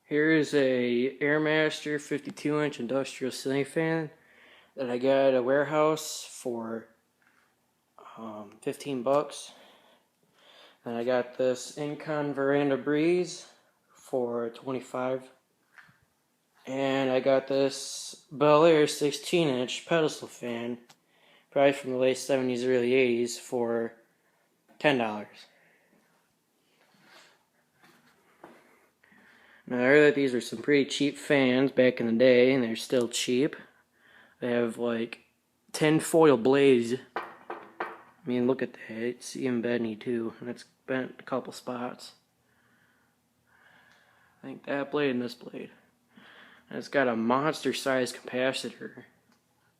Here is a Airmaster 52-inch industrial ceiling fan that I got at a warehouse for 15 bucks. And I got this Incon Veranda Breeze for 25. And I got this Bel Air 16-inch pedestal fan, probably from the late 70s, early 80s, for $10. Now, I heard that these were some pretty cheap fans back in the day, and they're still cheap. They have like tinfoil blades. I mean, look at that. It's even bendy too, and it's bent a couple spots. I think that blade and this blade. And it's got a monster-sized capacitor,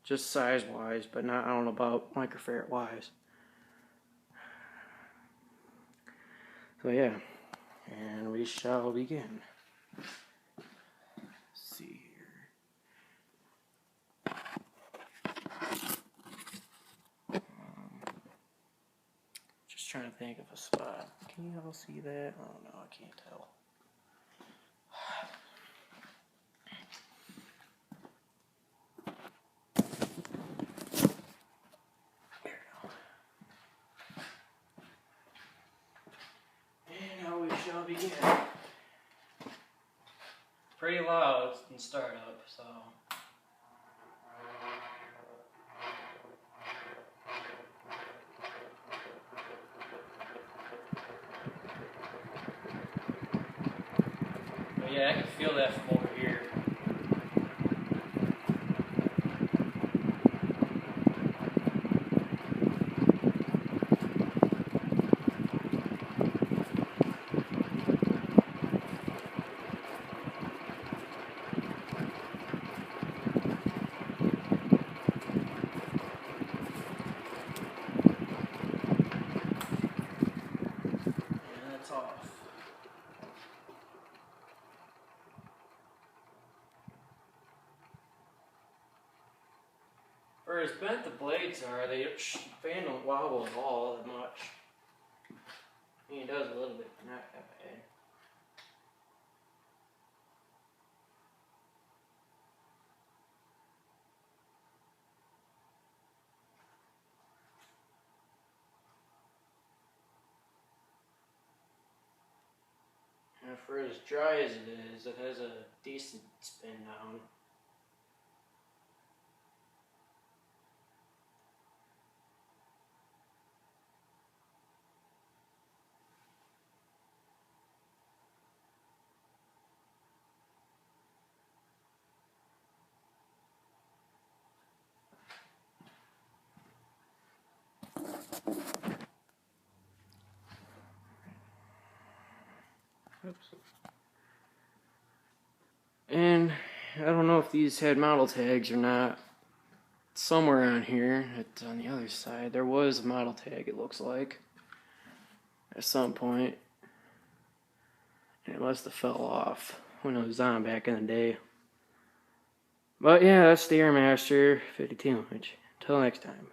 just size-wise, but not, I don't know about microfarad-wise. So yeah, and we shall begin. Let's see here. Just trying to think of a spot. Can you all see that? Oh no, I can't tell. There we go. And now we shall begin. Pretty loud in startup, so. But yeah, I can feel that from over here. Off. For as bent the blades are, the fan don't wobble at all that much. I mean, it does a little bit, but not that bad. And for as dry as it is, it has a decent spin down. Oops. And I don't know if these had model tags or not. Somewhere on here, it's on the other side, there was a model tag, it looks like, at some point. And it must have fell off when it was on back in the day. But yeah, that's the Airmaster 52-inch. Until next time.